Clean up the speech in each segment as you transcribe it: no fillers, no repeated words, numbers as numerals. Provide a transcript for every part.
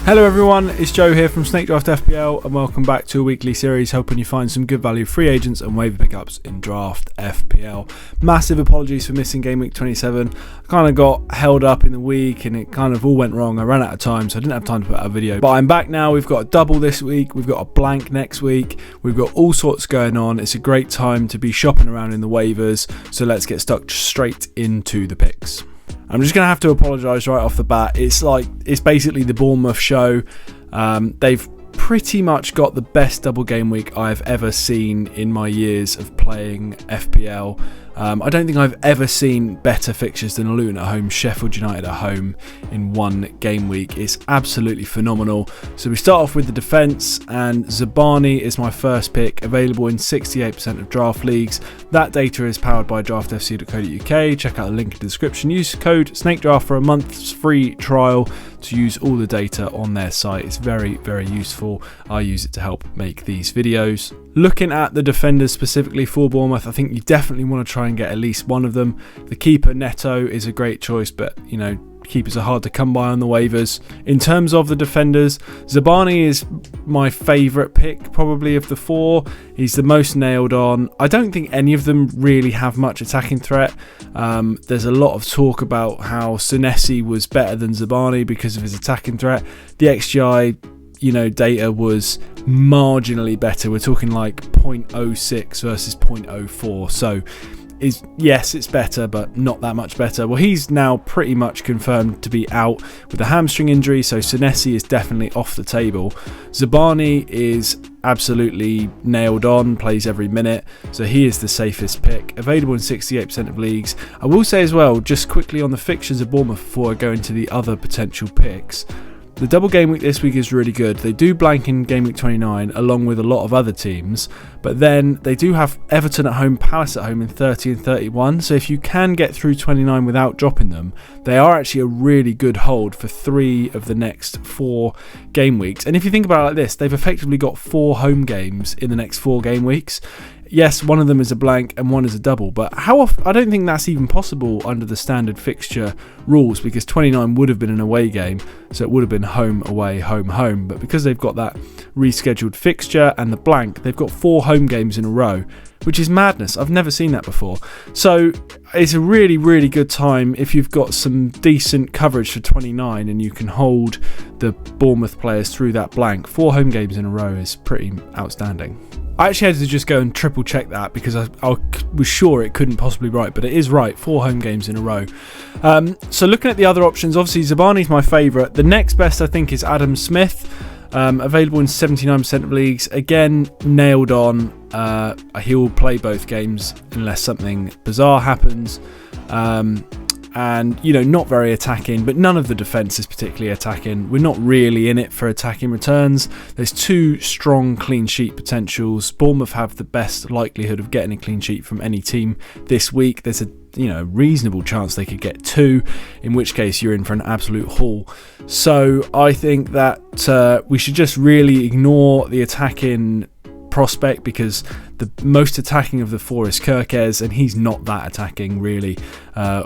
Hello everyone, it's Joe here from Draft FPL and welcome back to a weekly series helping you find some good value free agents and waiver pickups in Draft FPL. Massive apologies for missing game week 27. I kind of got held up in the week and it kind of all went wrong. I ran out of time, so I didn't have time to put out a video. But I'm back now. We've got a double this week, we've got a blank next week, we've got all sorts going on. It's a great time to be shopping around in the waivers, so let's get stuck straight into the picks. I'm just going to have to apologise right off the bat. It's basically the Bournemouth show. They've pretty much got the best double game week I've ever seen in my years of playing FPL. I don't think I've ever seen better fixtures than Luton at home, Sheffield United at home in one game week. It's absolutely phenomenal. So we start off with the defence, and Zabani is my first pick, available in 68% of draft leagues. That data is powered by draftfc.co.uk. Check out the link in the description. Use code SNAKEDRAFT for a month's free trial to use all the data on their site. It's very, very useful. I use it to help make these videos. Looking at the defenders specifically for Bournemouth, I think you definitely want to try and get at least one of them. The keeper Neto is a great choice, but you know, keepers are hard to come by on the waivers. In terms of the defenders, Zabani is my favourite pick probably of the four. He's the most nailed on. I don't think any of them really have much attacking threat. There's a lot of talk about how Senesi was better than Zabani because of his attacking threat. The XGI data was marginally better. We're talking like 0.06 versus 0.04. So yes, it's better, but not that much better. Well, he's now pretty much confirmed to be out with a hamstring injury, so Senesi is definitely off the table. Zabani is absolutely nailed on, plays every minute, so he is the safest pick, available in 68% of leagues. I will say as well, just quickly on the fixtures of Bournemouth before I go into the other potential picks, the double game week this week is really good. They do blank in game week 29 along with a lot of other teams, but then they do have Everton at home, Palace at home in 30 and 31. So if you can get through 29 without dropping them, they are actually a really good hold for 3 of the next 4 game weeks. And if you think about it like this, they've effectively got 4 home games in the next 4 game weeks. Yes, one of them is a blank and one is a double, but how often? I don't think that's even possible under the standard fixture rules, because 29 would have been an away game, so it would have been home, away, home, home. But because they've got that rescheduled fixture and the blank, they've got 4 home games in a row, which is madness. I've never seen that before. So it's a really, really good time if you've got some decent coverage for 29 and you can hold the Bournemouth players through that blank. 4 home games in a row is pretty outstanding. I actually had to just go and triple check that because I was sure it couldn't possibly be right, but it is right. 4 home games in a row. So looking at the other options, obviously Zabani's my favourite. The next best I think is Adam Smith, available in 79% of leagues. Again, nailed on. He will play both games unless something bizarre happens. And not very attacking, but none of the defence is particularly attacking. We're not really in it for attacking returns. There's 2 strong clean sheet potentials. Bournemouth have the best likelihood of getting a clean sheet from any team this week. There's a reasonable chance they could get 2, in which case you're in for an absolute haul. So I think that we should just really ignore the attacking prospect, because the most attacking of the 4 is Kirkes, and he's not that attacking really. I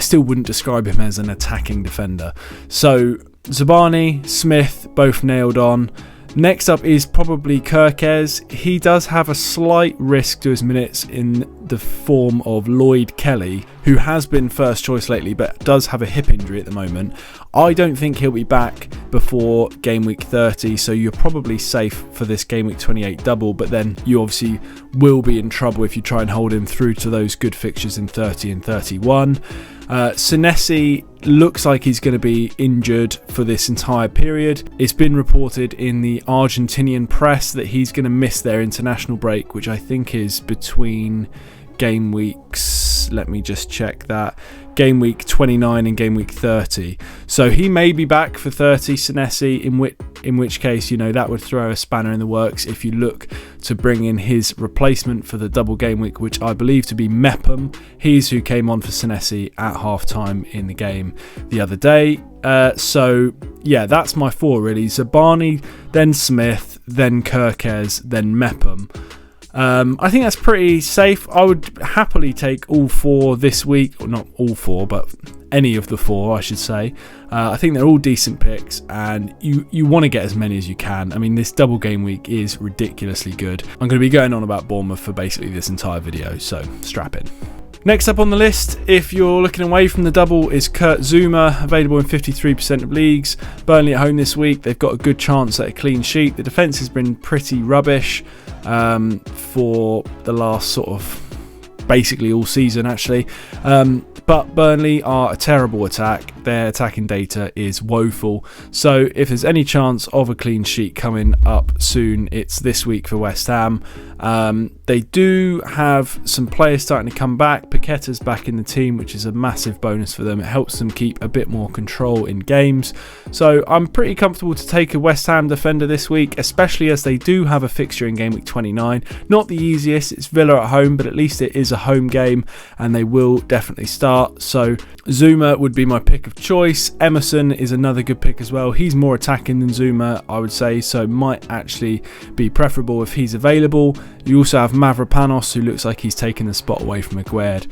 still wouldn't describe him as an attacking defender. So Zabani, Smith, both nailed on. Next up is probably Kirkes. He does have a slight risk to his minutes in the form of Lloyd Kelly, who has been first choice lately but does have a hip injury at the moment. I don't think he'll be back before game week 30, so you're probably safe for this game week 28 double, but then you obviously will be in trouble if you try and hold him through to those good fixtures in 30 and 31. Senesi looks like he's going to be injured for this entire period. It's been reported in the Argentinian press that he's going to miss their international break, which I think is between game weeks, let me just check that, game week 29 and game week 30. So he may be back for 30, Senesi, in which case, that would throw a spanner in the works if you look to bring in his replacement for the double game week, which I believe to be Mepham. He's who came on for Senesi at half-time in the game the other day. So yeah, that's my 4 really. Zabani, then Smith, then Kirkes, then Mepham. I think that's pretty safe. I would happily take all 4 this week, or not all 4, but any of the 4, I should say. I think they're all decent picks, and you want to get as many as you can. I mean, this double game week is ridiculously good. I'm going to be going on about Bournemouth for basically this entire video, so strap in. Next up on the list, if you're looking away from the double, is Kurt Zouma, available in 53% of leagues. Burnley at home this week, they've got a good chance at a clean sheet. The defence has been pretty rubbish for the last sort of basically all season actually. But Burnley are a terrible attack. Their attacking data is woeful. So if there's any chance of a clean sheet coming up soon, it's this week for West Ham. They do have some players starting to come back. Paqueta's back in the team, which is a massive bonus for them. It helps them keep a bit more control in games. So I'm pretty comfortable to take a West Ham defender this week, especially as they do have a fixture in game week 29. Not the easiest, it's Villa at home, but at least it is a home game and they will definitely start. So Zouma would be my pick of choice. Emerson is another good pick as well. He's more attacking than Zouma, I would say, so might actually be preferable if he's available. You also have Mavropanos, who looks like he's taken the spot away from Aguerd,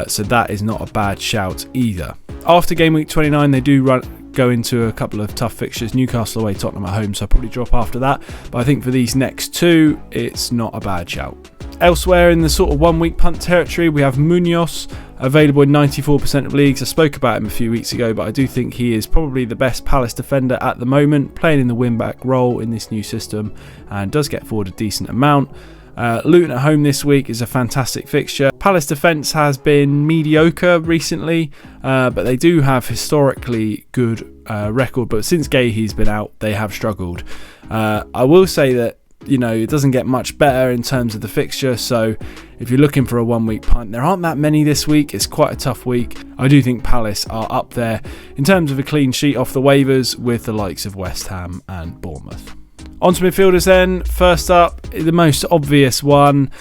so that is not a bad shout either. After game week 29, they do go into a couple of tough fixtures. Newcastle away, Tottenham at home, so I'll probably drop after that. But I think for these next 2, it's not a bad shout. Elsewhere in the sort of 1 week punt territory, we have Munoz, available in 94% of leagues. I spoke about him a few weeks ago, but I do think he is probably the best Palace defender at the moment, playing in the wing-back role in this new system and does get forward a decent amount. Luton at home this week is a fantastic fixture. Palace defence has been mediocre recently, but they do have historically good record, but since Gahey's been out, they have struggled. I will say that, you know, it doesn't get much better in terms of the fixture, so if you're looking for a 1 week punt, there aren't that many this week. It's quite a tough week. I do think Palace are up there in terms of a clean sheet off the waivers with the likes of West Ham and Bournemouth. On to midfielders then. First up, the most obvious one.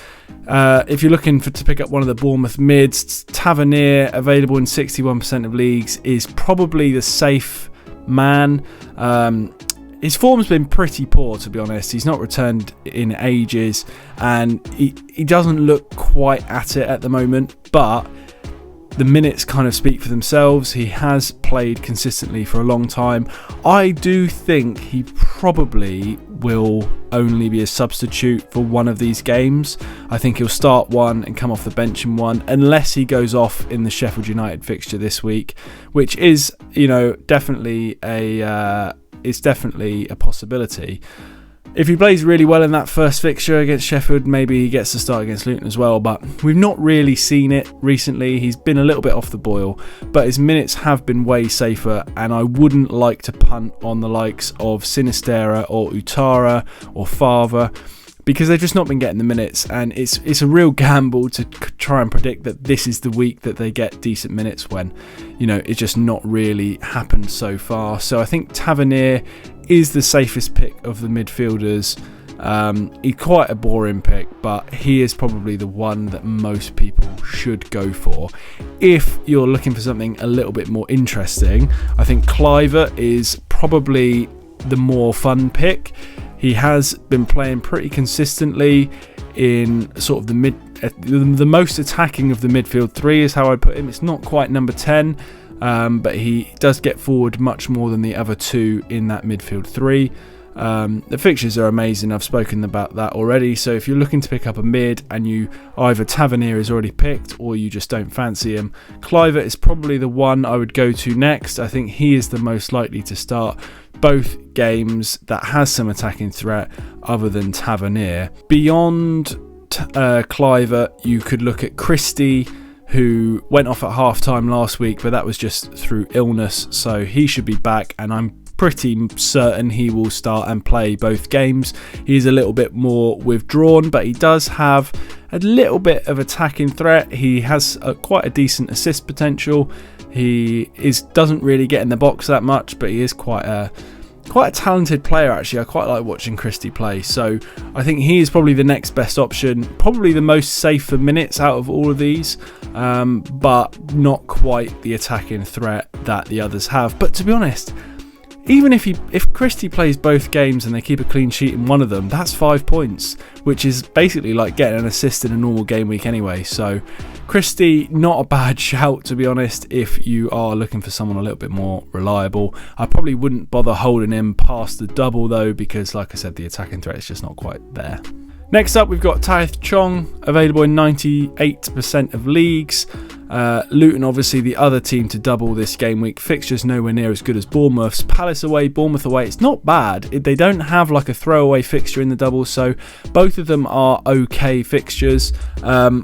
If you're looking to pick up one of the Bournemouth mids, Tavernier, available in 61% of leagues, is probably the safe man. His form's been pretty poor, to be honest. He's not returned in ages, and he doesn't look quite at it at the moment, but the minutes kind of speak for themselves. He has played consistently for a long time. I do think he probably will only be a substitute for one of these games. I think he'll start one and come off the bench in one, unless he goes off in the Sheffield United fixture this week, which is, you know, definitely a possibility. If he plays really well in that first fixture against Sheffield, maybe he gets to start against Luton as well, but we've not really seen it recently. He's been a little bit off the boil, but his minutes have been way safer, and I wouldn't like to punt on the likes of Sinistera or Utara or Favre, because they've just not been getting the minutes, and it's a real gamble to try and predict that this is the week that they get decent minutes when, you know, it's just not really happened so far. So I think Tavernier is the safest pick of the midfielders. He's quite a boring pick, but he is probably the one that most people should go for. If you're looking for something a little bit more interesting, I think Kluivert is probably the more fun pick. He has been playing pretty consistently in sort of the most attacking of the midfield 3 is how I'd put him. It's not quite number 10, but he does get forward much more than the other 2 in that midfield 3. The fixtures are amazing. I've spoken about that already. So if you're looking to pick up a mid and you either Tavernier is already picked or you just don't fancy him, Kluivert is probably the one I would go to next. I think he is the most likely to start both games that has some attacking threat other than Tavernier. Beyond Kluivert, you could look at Christie, who went off at half-time last week, but that was just through illness, so he should be back, and I'm pretty certain he will start and play both games. He's a little bit more withdrawn, but he does have a little bit of attacking threat. He has quite a decent assist potential. He doesn't really get in the box that much, but he is quite a talented player, actually. I quite like watching Christie play, so I think he is probably the next best option, probably the most safe for minutes out of all of these, but not quite the attacking threat that the others have. But to be honest, even if Christie plays both games and they keep a clean sheet in one of them, that's 5 points, which is basically like getting an assist in a normal game week anyway. So Christie, not a bad shout, to be honest, if you are looking for someone a little bit more reliable. I probably wouldn't bother holding him past the double though, because like I said, the attacking threat is just not quite there. Next up, we've got Taith Chong, available in 98% of leagues. Luton, obviously the other team to double this game week. Fixtures nowhere near as good as Bournemouth's. Palace away, Bournemouth away. It's not bad. They don't have like a throwaway fixture in the double, so both of them are okay fixtures. I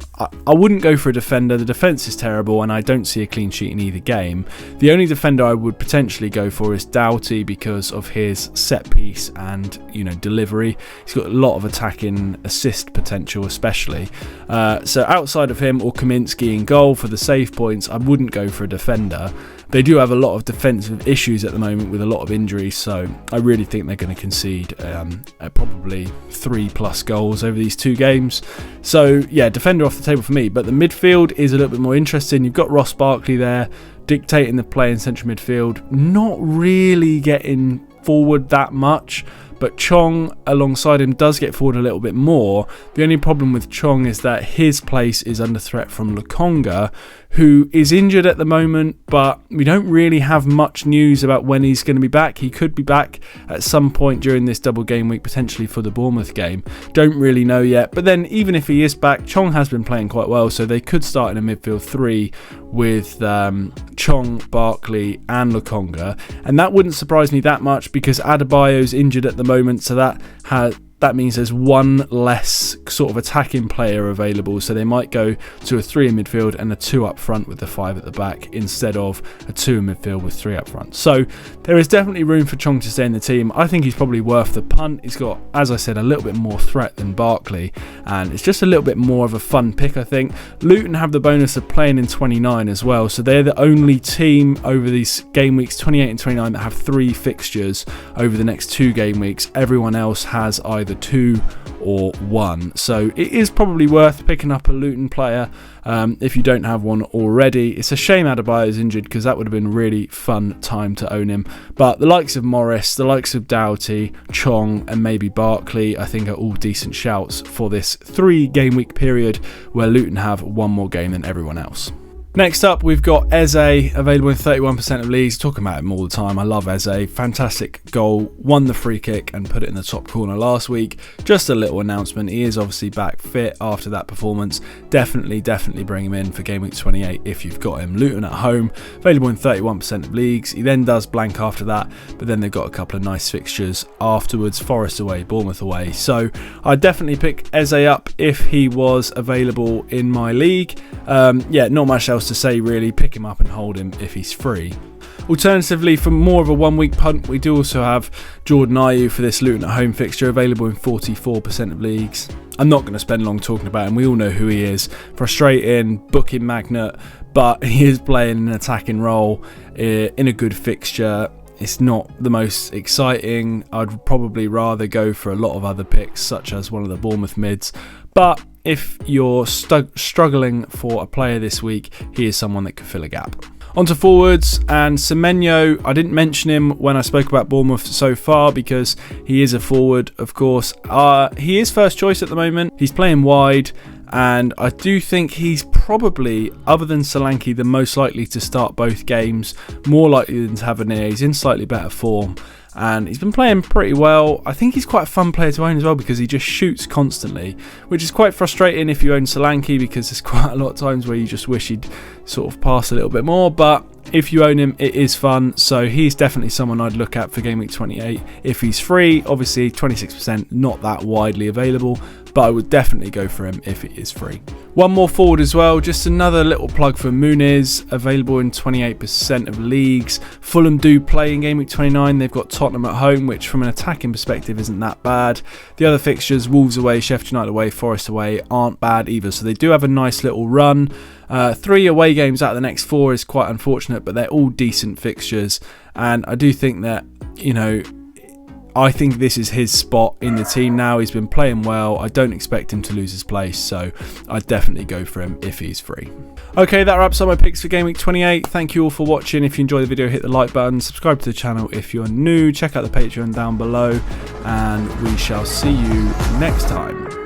wouldn't go for a defender. The defence is terrible, and I don't see a clean sheet in either game. The only defender I would potentially go for is Doughty because of his set piece and delivery. He's got a lot of attacking assist potential, especially. So outside of him or Kaminsky in goal for the save points, I wouldn't go for a defender. They do have a lot of defensive issues at the moment with a lot of injuries, so I really think they're going to concede probably 3+ goals over these 2 games. So yeah, defender off the table for me. But the midfield is a little bit more interesting. You've got Ross Barkley there dictating the play in central midfield, not really getting forward that much, but Chong alongside him does get forward a little bit more. The only problem with Chong is that his place is under threat from Lukonga, who is injured at the moment, but we don't really have much news about when he's going to be back. He could be back at some point during this double game week, potentially for the Bournemouth game. Don't really know yet. But then even if he is back, Chong has been playing quite well, so they could start in a midfield 3 with Chong, Barkley and Lukonga. And that wouldn't surprise me that much because Adebayo's injured at the moment, so that means there's one less sort of attacking player available, so they might go to a 3 in midfield and a 2 up front with the 5 at the back instead of a 2 in midfield with 3 up front. So there is definitely room for Chong to stay in the team. I think he's probably worth the punt. He's got, as I said, a little bit more threat than Barkley, and it's just a little bit more of a fun pick, I think. Luton have the bonus of playing in 29 as well, so they're the only team over these game weeks 28 and 29 that have 3 fixtures over the next 2 game weeks. Everyone else has either 2 or 1, so it is probably worth picking up a Luton player if you don't have one already. It's a shame Adebayo is injured because that would have been a really fun time to own him, but the likes of Morris, the likes of Doughty, Chong and maybe Barkley I think are all decent shouts for this 3 game week period where Luton have 1 more game than everyone else. Next up, we've got Eze, available in 31% of leagues. Talking about him all the time. I love Eze. Fantastic goal. Won the free kick and put it in the top corner last week. Just a little announcement. He is obviously back fit after that performance. Definitely bring him in for game week 28 if you've got him. Luton at home, available in 31% of leagues. He then does blank after that, but then they've got a couple of nice fixtures afterwards. Forest away, Bournemouth away. So I'd definitely pick Eze up if he was available in my league. Yeah, not much else to say really. Pick him up and hold him if he's free. Alternatively, for more of a 1 week punt, we do also have Jordan Ayew for this Luton at home fixture, available in 44% of leagues. I'm not going to spend long talking about him. We all know who he is. Frustrating, booking magnet, but he is playing an attacking role in a good fixture. It's not the most exciting. I'd probably rather go for a lot of other picks, such as one of the Bournemouth mids. But if you're struggling for a player this week, he is someone that could fill a gap. On to forwards, and Semenyo, I didn't mention him when I spoke about Bournemouth so far because he is a forward, of course. He is first choice at the moment. He's playing wide, and I do think he's probably, other than Solanke, the most likely to start both games, more likely than Tavernier. He's in slightly better form, and he's been playing pretty well. I think he's quite a fun player to own as well because he just shoots constantly, which is quite frustrating if you own Solanke because there's quite a lot of times where you just wish he'd sort of pass a little bit more, but if you own him, it is fun. So he's definitely someone I'd look at for game week 28 if he's free. Obviously 26%, not that widely available, but I would definitely go for him if it is free. One more forward as well, just another little plug for Muniz, available in 28% of leagues. Fulham do play in game week 29. They've got Tottenham at home, which from an attacking perspective isn't that bad. The other fixtures, Wolves away, Sheffield United away, Forest away, aren't bad either. So they do have a nice little run. 3 away games out of the next 4 is quite unfortunate, but they're all decent fixtures. And I do think that, I think this is his spot in the team now. He's been playing well. I don't expect him to lose his place, so I'd definitely go for him if he's free. Okay, that wraps up my picks for Game Week 28. Thank you all for watching. If you enjoyed the video, hit the like button, subscribe to the channel if you're new, check out the Patreon down below, and we shall see you next time.